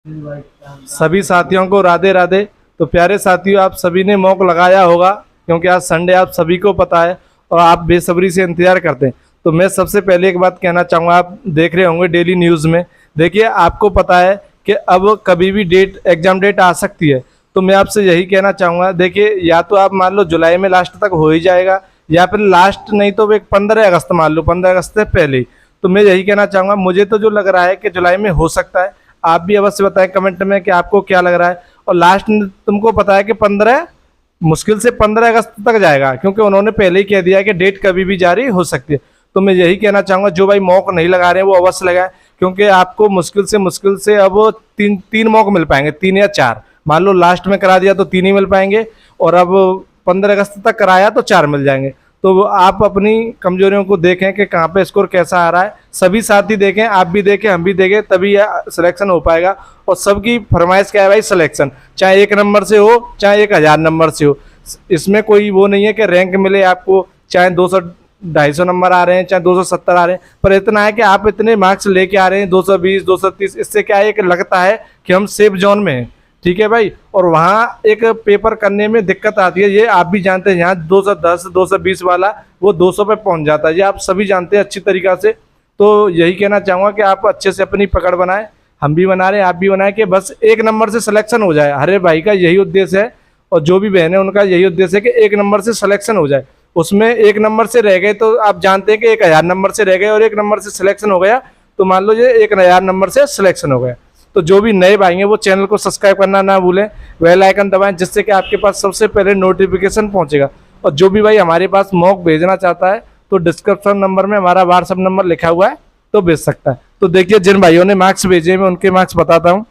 सभी साथियों को राधे राधे। तो प्यारे साथियों, आप सभी ने मॉक लगाया होगा क्योंकि आज संडे आप सभी को पता है और आप बेसब्री से इंतजार करते हैं। तो मैं सबसे पहले एक बात कहना चाहूँगा, आप देख रहे होंगे डेली न्यूज़ में, देखिए आपको पता है कि अब कभी भी एग्जाम डेट आ सकती है। तो मैं आपसे यही कहना चाहूँगा, देखिए या तो आप मान लो जुलाई में लास्ट तक हो ही जाएगा, या फिर लास्ट नहीं तो एक 15 अगस्त मान लो, 15 अगस्त से पहले ही। तो मैं यही कहना चाहूँगा, मुझे तो जो लग रहा है कि जुलाई में हो सकता है। आप भी अवश्य बताएं कमेंट में कि आपको क्या लग रहा है। और लास्ट तुमको पता है कि 15 मुश्किल से 15 अगस्त तक जाएगा, क्योंकि उन्होंने पहले ही कह दिया है कि डेट कभी भी जारी हो सकती है। तो मैं यही कहना चाहूँगा, जो भाई मॉक नहीं लगा रहे हैं वो अवश्य लगाएं, क्योंकि आपको मुश्किल से अब तीन तीन मॉक मिल पाएंगे, 3 या 4। मान लो लास्ट में करा दिया तो 3 ही मिल पाएंगे, और अब 15 अगस्त तक कराया तो 4 मिल जाएंगे। तो आप अपनी कमजोरियों को देखें कि कहाँ पे स्कोर कैसा आ रहा है, सभी साथी देखें, आप भी देखें, हम भी देखें, तभी यह सिलेक्शन हो पाएगा। और सबकी फरमाइश क्या है भाई, सिलेक्शन, चाहे 1 नंबर से हो चाहे 1000 नंबर से हो। इसमें कोई वो नहीं है कि रैंक मिले आपको, चाहे 200 250 नंबर आ रहे हैं चाहे 270 आ रहे हैं, पर इतना है कि आप इतने मार्क्स लेके आ रहे हैं 220 230, इससे क्या है, एक लगता है कि हम सेफ जोन में हैं। ठीक है भाई। और वहाँ एक पेपर करने में दिक्कत आती है, ये आप भी जानते हैं। यहाँ 210 220 वाला वो 200 पे पहुँच जाता है, ये आप सभी जानते हैं अच्छी तरीक़ा से। तो यही कहना चाहूँगा कि आप अच्छे से अपनी पकड़ बनाएं, हम भी बना रहे हैं, आप भी बनाएं, कि बस 1 नंबर से सिलेक्शन हो जाए। हरे भाई का यही उद्देश्य है, और जो भी बहन है उनका यही उद्देश्य है कि 1 नंबर से सिलेक्शन हो जाए। उसमें 1 नंबर से रह गए तो आप जानते हैं कि 1000 नंबर से रह गए, और 1 नंबर से सिलेक्शन हो गया तो मान लो ये 1000 नंबर से सिलेक्शन हो गया। तो जो भी नए भाई हैं वो चैनल को सब्सक्राइब करना ना भूलें, बेल आइकन दबाएं, जिससे कि आपके पास सबसे पहले नोटिफिकेशन पहुंचेगा। और जो भी भाई हमारे पास मॉक भेजना चाहता है तो डिस्क्रिप्शन नंबर में हमारा व्हाट्सअप नंबर लिखा हुआ है, तो भेज सकता है। तो देखिए जिन भाइयों ने मार्क्स भेजे मैं उनके मार्क्स बताता हूँ।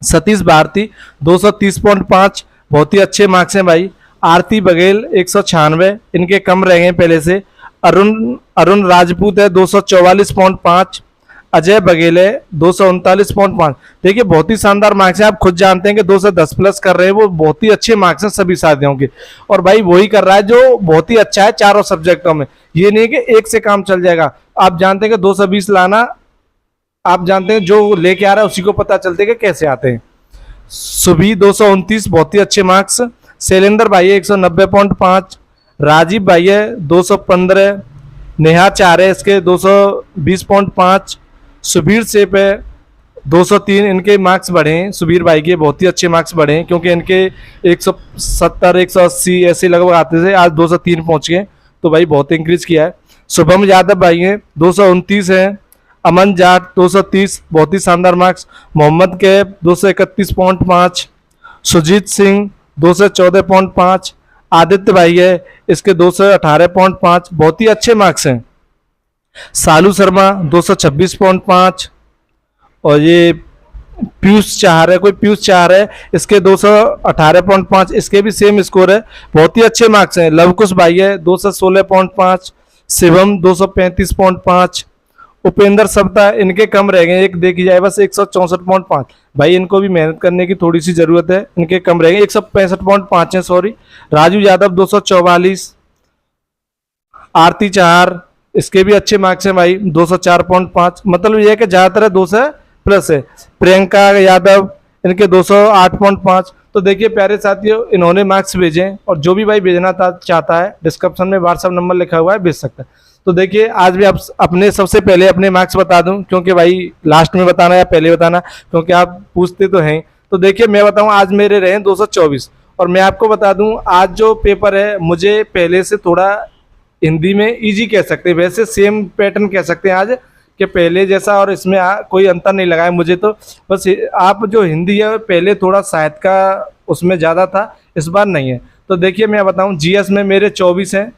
सतीश भारती 230.5, बहुत ही अच्छे मार्क्स हैं भाई। आरती बघेल 196, इनके कम रह गए पहले से। अरुण राजपूत है 244.5। अजय बघेल है 239.5। देखिए बहुत ही शानदार मार्क्स है, आप खुद जानते हैं कि 210 प्लस कर रहे हैं, वो बहुत ही अच्छे मार्क्स हैं सभी साथियों के। और भाई वही कर रहा है जो बहुत ही अच्छा है चारों सब्जेक्टों में, ये नहीं कि एक से काम चल जाएगा। आप जानते हैं कि 220 लाना, आप जानते हैं जो लेके आ रहा है उसी को पता चलते हैं कि कैसे आते हैं। सुभी 229, बहुत ही अच्छे मार्क्स। शैलेंद्र भाई है 190.5। राजीव भाई है 215। नेहा चार है इसके 220.5। सुबीर सेप है 203, इनके मार्क्स बढ़े हैं सुबीर भाई के, बहुत ही अच्छे मार्क्स बढ़े हैं, क्योंकि इनके 170 180 ऐसे लगभग आते थे, आज 203 पहुंच गए। तो भाई बहुत इंक्रीज किया है। शुभम यादव भाई हैं 229 है। अमन जाट 230, बहुत ही शानदार मार्क्स। मोहम्मद कैब 231.5। सुजीत सिंह 214.5। आदित्य भाई है इसके 218.5, बहुत ही अच्छे मार्क्स हैं। सालू शर्मा 226.5। और ये पीयूष चाहर है, कोई पीयूष चाहर है, इसके 218.5, इसके भी सेम स्कोर है, बहुत ही अच्छे मार्क्स हैं। लवकुश भाई है 216.5। शिवम 235.5। उपेंद्र सब्ता, इनके कम रह गए, एक देखी जाए बस 164.5। भाई इनको भी मेहनत करने की थोड़ी सी जरूरत है, इनके कम रह गए, 165.5 है सॉरी। राजू यादव 244। आरती चार, इसके भी अच्छे मार्क्स हैं भाई 204.5, मतलब ये है कि ज्यादातर 200 प्लस है। प्रियंका यादव, इनके 208.5। तो देखिए प्यारे साथियों, इन्होंने मार्क्स भेजे, और जो भी भाई भेजना चाहता है डिस्क्रिप्शन में व्हाट्सअप नंबर लिखा हुआ है, भेज सकता है। तो देखिए आज भी आप अपने सबसे पहले अपने मार्क्स बता दूं, क्योंकि भाई लास्ट में बताना या पहले बताना, क्योंकि आप पूछते तो हैं। तो देखिए मैं बताऊं, आज मेरे रहे 224। और मैं आपको बता दूं, आज जो पेपर है मुझे पहले से थोड़ा हिंदी में इजी कह सकते हैं, वैसे सेम पैटर्न कह सकते हैं आज कि पहले जैसा, और इसमें कोई अंतर नहीं लगा है मुझे। तो बस आप जो हिंदी है पहले थोड़ा साहित्य का उसमें ज़्यादा था, इस बार नहीं है। तो देखिए मैं बताऊं, जीएस में मेरे 24 हैं,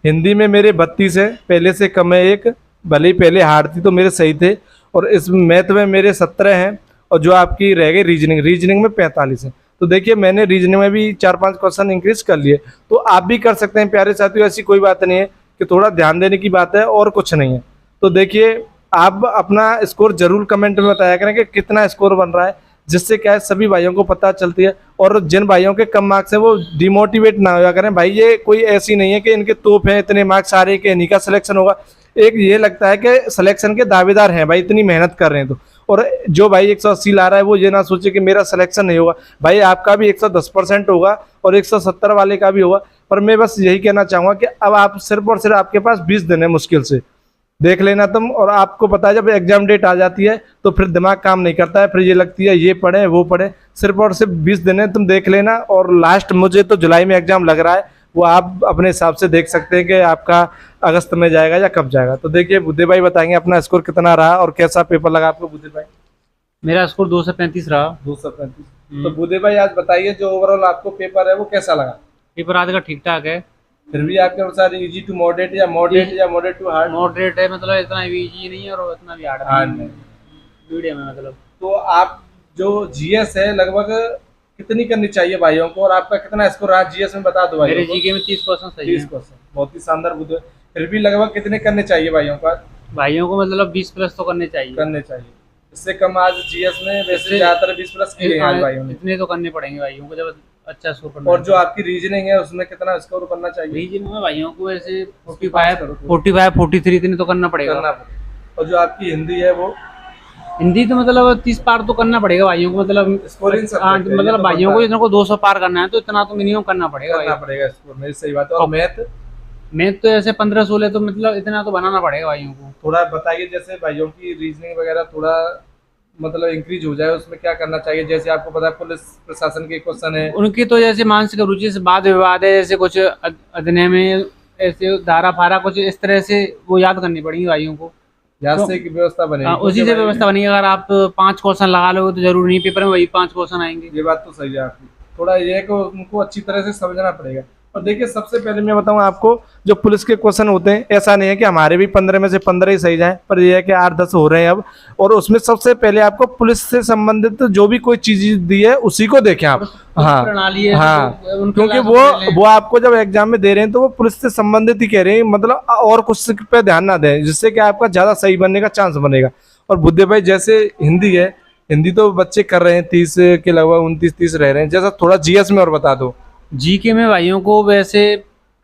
हिंदी में मेरे 32 है, पहले से कम है एक, भले ही पहले हार्ड थी तो मेरे सही थे। और इस मैथ में मेरे 17 हैं, और जो आपकी रह गई रीजनिंग में 45 है। तो देखिए मैंने रीजनिंग में भी 4-5 क्वेश्चन इंक्रीज कर लिए, तो आप भी कर सकते हैं प्यारे साथियों, ऐसी कोई बात नहीं है, कि थोड़ा ध्यान देने की बात है और कुछ नहीं है। तो देखिए आप अपना स्कोर जरूर कमेंट में बताया करें कि कितना स्कोर बन रहा है, जिससे क्या है सभी भाइयों को पता चलती है। और जिन भाइयों के कम मार्क्स हैं वो डिमोटिवेट ना होया करें भाई, ये कोई ऐसी नहीं है कि इनके तोप हैं, इतने मार्क्स आ रहे हैं कि इन्हीं का सिलेक्शन होगा। एक ये लगता है कि सिलेक्शन के दावेदार हैं भाई, इतनी मेहनत कर रहे हैं तो। और जो भाई 180 ला रहा है वो ये ना सोचे कि मेरा सिलेक्शन नहीं होगा, भाई आपका भी 110% होगा और 170 वाले का भी होगा। पर मैं बस यही कहना चाहूँगा कि अब आप सिर्फ और सिर्फ आपके पास 20 दिन है मुश्किल से, देख लेना तुम। और आपको पता है जब एग्जाम डेट आ जाती है तो फिर दिमाग काम नहीं करता है, फिर ये लगती है ये पढ़े वो पढ़े। सिर्फ और सिर्फ 20 दिन है, तुम देख लेना। और लास्ट मुझे तो जुलाई में एग्जाम लग रहा है, वो आप अपने हिसाब से देख सकते हैं कि आपका अगस्त में जाएगा या कब जाएगा। तो देखिए बुद्धि भाई बताएंगे अपना स्कोर कितना रहा और कैसा पेपर लगा आपको। बुद्धि भाई मेरा स्कोर 235 रहा। 235। तो बुद्धि भाई आज बताइए जो ओवरऑल आपको पेपर है वो कैसा लगा। पेपर आज का ठीक ठाक है, फिर भी आपके अनुसार इजी टू मॉडरेट या मॉडरेट टू हार्ड। मॉडरेट है, मतलब इतना भी इजी नहीं है और इतना भी हार्ड नहीं, मीडियम है मतलब। तो आप जो जीएस है लगभग कितनी करनी चाहिए भाइयों को, और आपका कितना स्कोर रहा जीएस में बता दो भाई। मेरे जीके में 30% सही है। 30%, बहुत ही शानदार बुद्धि। फिर भी लगभग कितने करने चाहिए भाइयों का। भाइयों को मतलब 20+ तो करने चाहिए। इससे कम आज जीएस में वैसे ज्यादातर 20+ किए हैं आज भाइयों ने। इतने तो करने पड़ेंगे भाइयों को जब अच्छा स्कोर करना। और जो आपकी रीजनिंग है उसमें कितना स्कोर करना चाहिए। रीजनिंग में भाइयों को ऐसे 45 43 इतने तो करना पड़ेगा। और जो आपकी हिंदी है वो हिंदी तो मतलब 30 पार तो करना पड़ेगा भाइयों को, मतलब स्कोरिंग मतलब भाइयों को जिनको 200 पार करना है तो इतना तो मिनिमम करना पड़ेगा स्कोर में। सही बात है। और मैथ तो ऐसे 15-16 तो मतलब इतना तो बनाना पड़ेगा भाइयों को। थोड़ा बताइए, जैसे भाइयों की रीजनिंग वगैरह थोड़ा मतलब इंक्रीज हो जाए, उसमें क्या करना चाहिए। जैसे आपको पता है पुलिस प्रशासन के क्वेश्चन है उनकी, तो जैसे मानसिक रुचि से वाद विवाद है, जैसे कुछ अधिनियम में ऐसे धारा फारा कुछ इस तरह से वो याद करनी पड़ेगी भाइयों को। से की व्यवस्था बनेगी, उसी से व्यवस्था बनेगी। अगर आप 5 क्वेश्चन लगा लोगे तो जरूरी नहीं पेपर में वही 5 क्वेश्चन आएंगे। ये बात तो सही है आपकी। थोड़ा ये है कि उनको अच्छी तरह से समझना पड़ेगा। और देखिए सबसे पहले मैं बताऊं आपको, जो पुलिस के क्वेश्चन होते हैं ऐसा नहीं है कि हमारे भी 15 में से 15 ही सही जाए, पर यह है कि 8-10 हो रहे हैं अब। और उसमें सबसे पहले आपको पुलिस से संबंधित जो भी कोई चीज दी है उसी को देखें आप। हाँ क्योंकि वो आपको जब एग्जाम में दे रहे हैं तो वो पुलिस से संबंधित ही कह रहे हैं, मतलब और कुछ पे ध्यान ना दें, जिससे कि आपका ज्यादा सही बनने का चांस बनेगा। और बुद्धि भाई जैसे हिंदी है, हिंदी तो बच्चे कर रहे हैं 30 के लगभग 29-30 रह रहे हैं, जैसा थोड़ा जीएस में और बता दो। जीके में भाइयों को वैसे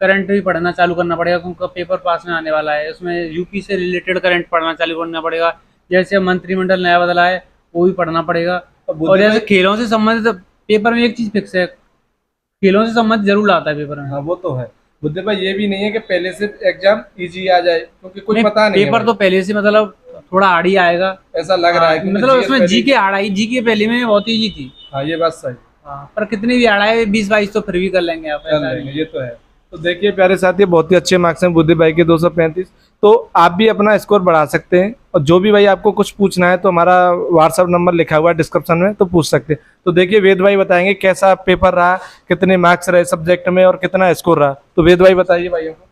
करंट भी पढ़ना चालू करना पड़ेगा क्योंकि पेपर पास में आने वाला है। उसमें यूपी से रिलेटेड करंट पढ़ना चालू करना पड़ेगा। जैसे मंत्रिमंडल नया बदला है वो भी पढ़ना पड़ेगा। और जैसे खेलों से संबंधित पेपर में एक चीज फिक्स है, खेलों से संबंधित जरूर आता है पेपर में। हाँ वो तो है बुद्धि भाई, ये भी नहीं है कि पहले से एग्जाम इजी आ जाए, क्योंकि कुछ पता नहीं पेपर तो पहले से मतलब थोड़ा हार्ड ही आएगा ऐसा लग रहा है। मतलब उसमें जीके हार्ड आई, जीके पहले में बहुत इजी थी। हाँ ये बात सही। पर कितनी भी हार्ड आए 20-22 तो फिर भी कर लेंगे आप, ये तो है। तो देखिए प्यारे साथी, बहुत ही अच्छे मार्क्स हैं बुद्धि भाई के 235। तो आप भी अपना स्कोर बढ़ा सकते हैं। और जो भी भाई आपको कुछ पूछना है तो हमारा व्हाट्सएप नंबर लिखा हुआ है डिस्क्रिप्शन में, तो पूछ सकते हैं। तो देखिए वेद भाई बताएंगे कैसा पेपर रहा, कितने मार्क्स रहे सब्जेक्ट में और कितना स्कोर रहा। तो वेद भाई बताइए भाइयों को।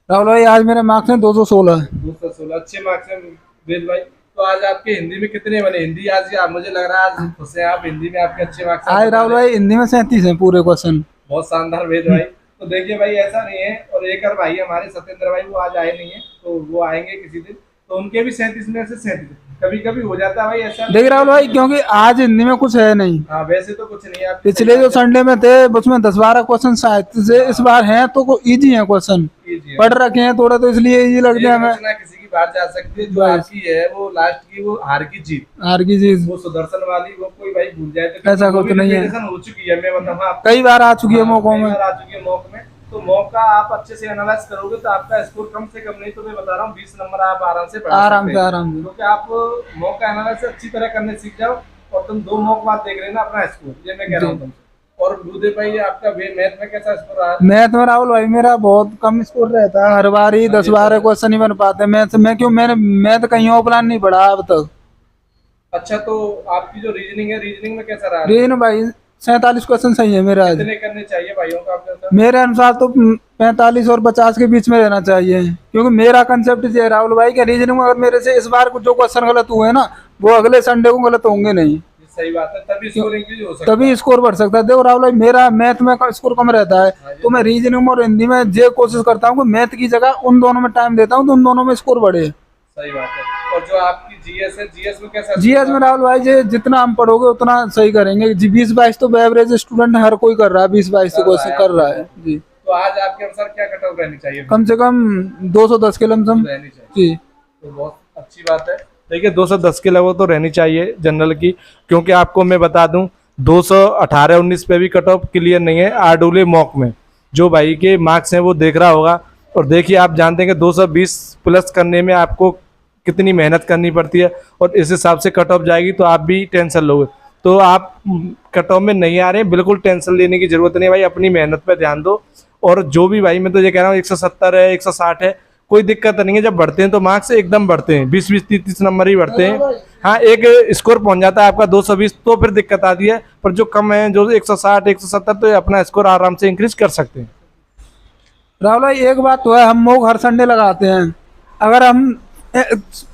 राहुल भाई आज मेरे मार्क्स हैं 216। 216 अच्छे मार्क्स हैं वेद भाई। तो आज आपके हिंदी में कितने बने। हिंदी आज मुझे लग रहा है आज खुश हैं आप, हिंदी में आपके अच्छे मार्क्स आज राहुल भाई हिंदी में 37 हैं पूरे क्वेश्चन। बहुत शानदार वेद भाई। तो देखिए भाई ऐसा नहीं है, और एक और भाई हमारे सत्येंद्र भाई वो आज आए नहीं है, तो वो आएंगे किसी दिन, तो उनके भी 37 में से 37। कभी कभी हो जाता है भाई ऐसा। देख राहुल भाई क्योंकि आज हिंदी में कुछ है नहीं। हाँ वैसे तो कुछ नहीं है। पिछले जो संडे में थे उसमें 10-12 क्वेश्चन साहित्य से इस बार हैं तो इजी है क्वेश्चन, पढ़ रखे हैं थोड़ा तो इसलिए इजी लगते हैं हमें। किसी की बात जा सकती है, जो आपकी है वो लास्ट की वो हार की जीत वो सुदर्शन वाली, वो कोई भाई भूल जाए तो ऐसा कुछ नहीं है। हो चुकी है, मैं बताऊँ कई बार आ चुकी है मौकों में, आ चुकी है मौके में। तो मौका आप अच्छे से एनालाइज करोगे तो आपका स्कोर कम से कम नहीं तो मैं बता रहा हूँ 20 नंबर आप आराम से आराम से क्योंकि आप मौका एनालाइज अच्छी तरह करने सीख जाओ। और तुम 2 मौके बाद देख लेना अपना स्कोर, ये मैं कह रहा हूँ तुमसे। और बुद्धि भाई आपका मैथ में कैसा स्कोर रहा। मैथ में राहुल भाई मेरा बहुत कम स्कोर रहता है, हर बार ही 10-12 क्वेश्चन ही बन पाते मैथ में, क्यों मैंने मैथ कहीं ऑफलाइन नहीं पढ़ा अब तक। अच्छा तो आपकी जो रीजनिंग है, रीजनिंग में कैसा रहा। रीजनिंग भाई 47 क्वेश्चन सही है मेरा। कितने करने चाहिए भाइयों का आपके? मेरे अनुसार तो 45 और 50 के बीच में रहना चाहिए, क्योंकि मेरा कंसेप्ट ये है राहुल भाई के रीजनिंग में अगर मेरे से इस बार जो क्वेश्चन गलत हुए ना वो अगले संडे को गलत होंगे नहीं। सही बात है, तभी स्कोर इंक्रीज हो सकता है, तभी स्कोर बढ़ सकता है। देखो राहुल भाई मेरा मैथ में स्कोर कम रहता है तो मैं रीजनिंग और हिंदी में ये कोशिश करता हूँ कि मैथ की जगह उन दोनों में टाइम देता हूँ तो उन दोनों में स्कोर बढ़े। सही बात है। और जो आपकी जीएस है, जीएस में कैसा? जीएस में राहुल भाई जी जितना हम पढ़ोगे उतना सही करेंगे। 20-22 तो एवरेज स्टूडेंट हर कोई कर रहा है, 20-22 तो कोशिश कर रहा है जी। तो आज आपके अनुसार क्या कट ऑफ रहनी चाहिए? कम से कम 210 के लमसम रहनी चाहिए जी। तो बहुत अच्छी बात है। देखिए 210 के लगभग तो रहनी चाहिए जनरल की, क्योंकि आपको मैं बता दूं 218-19 पे भी कट ऑफ क्लियर नहीं है आरडब्ल्यू मॉक में। जो भाई के मार्क्स हैं वो देख रहा होगा, और देखिए आप जानते हैं कि 220 प्लस करने में आपको कितनी मेहनत करनी पड़ती है, और इस हिसाब से कट ऑफ जाएगी तो आप भी टेंशन लोगे। तो आप कट ऑफ में नहीं आ रहे हैं, बिल्कुल टेंशन लेने की जरूरत नहीं है भाई, अपनी मेहनत पे ध्यान दो। और जो भी भाई मैं तो ये कह रहा हूँ 170 है 160 है कोई दिक्कत नहीं है, जब बढ़ते हैं तो मार्क्स एकदम बढ़ते हैं, 20-20 30 नंबर ही बढ़ते हैं। हाँ एक स्कोर पहुंच जाता है आपका 220 तो फिर दिक्कत आती है, पर जो कम है जो 160 170 तो अपना स्कोर आराम से इंक्रीज कर सकते हैं। राहुल भाई एक बात तो है, हम मोक हर संडे लगाते हैं, अगर हम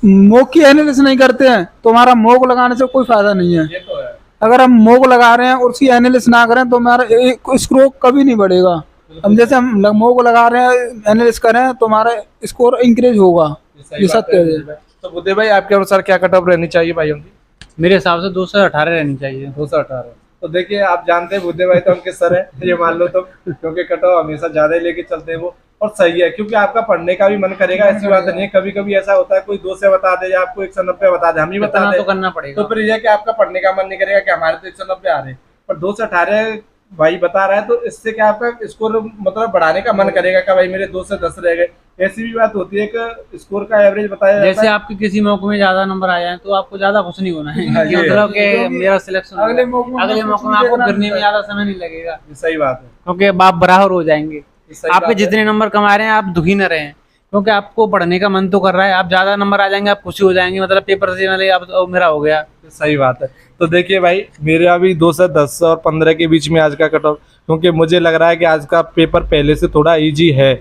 मोक की एनालिसिस नहीं करते हैं तो हमारा मोक लगाने से कोई फायदा नहीं है। ये तो है। अगर हम मोक लगा रहे हैं और उसकी एनालिसिस ना करें तो हमारा स्कोर कभी नहीं बढ़ेगा। हम जैसे हम मोक लगा रहे हैं एनालिसिस करें तो हमारा स्कोर इंक्रीज होगा, ये सत्य है। तो बुद्धे भाई आपके अनुसार क्या कट ऑफ रहनी चाहिए भाई उनकी? मेरे हिसाब से 218 रहनी चाहिए। 218। तो देखिए आप जानते हैं बुद्धे भाई तो उनके सर है, ये मान लो तुम, क्योंकि कट ऑफ हमेशा ज्यादा ही लेके चलते हैं वो, और सही है क्योंकि आपका पढ़ने का भी मन करेगा, ऐसी बात नहीं है। कभी कभी ऐसा होता है कोई 2 से बता दे या आपको 190 बता दे, हम ही बता इतना दे तो करना पड़ेगा। तो फिर यह कि आपका पढ़ने का मन नहीं करेगा कि हमारे तो 190 आ रहे हैं, पर 2 से 18 भाई बता रहा है तो इससे क्या आपका स्कोर मतलब बढ़ाने का मन करेगा कि भाई मेरे 2 से 10 रह गए। ऐसी भी बात होती है कि स्कोर का एवरेज बताया जाता जैसे है। आपके किसी मौके में ज्यादा नंबर आए हैं तो आपको ज्यादा खुश नहीं होना है कि ये मतलब कि मेरा सिलेक्शन अगले मौके में आपको गिरने में ज्यादा समय नहीं लगेगा, सही बात है, क्योंकि आप बराबर हो जाएंगे। सही आपके बात है। जितने नंबर कमा रहे हैं आप दुखी न रहें, क्योंकि आपको पढ़ने का मन तो कर रहा है। आप ज्यादा नंबर आ जाएंगे आप खुशी हो जाएंगे, मतलब पेपर से वाले अब मेरा हो गया। सही बात है। तो देखिए भाई मेरे अभी 2 से 10 और 15 के बीच में आज का कट ऑफ, क्योंकि मुझे लग रहा है कि आज का पेपर पहले से थोड़ा इजी है,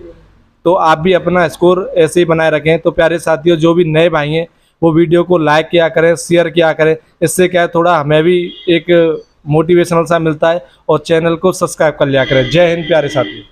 तो आप भी अपना स्कोर ऐसे ही बनाए रखें। तो प्यारे साथियों जो भी नए भाई हैं वो वीडियो को लाइक किया करें, शेयर किया करें, इससे क्या है थोड़ा हमें भी एक मोटिवेशनल सा मिलता है, और चैनल को सब्सक्राइब कर लिया करें। जय हिंद प्यारे साथियों।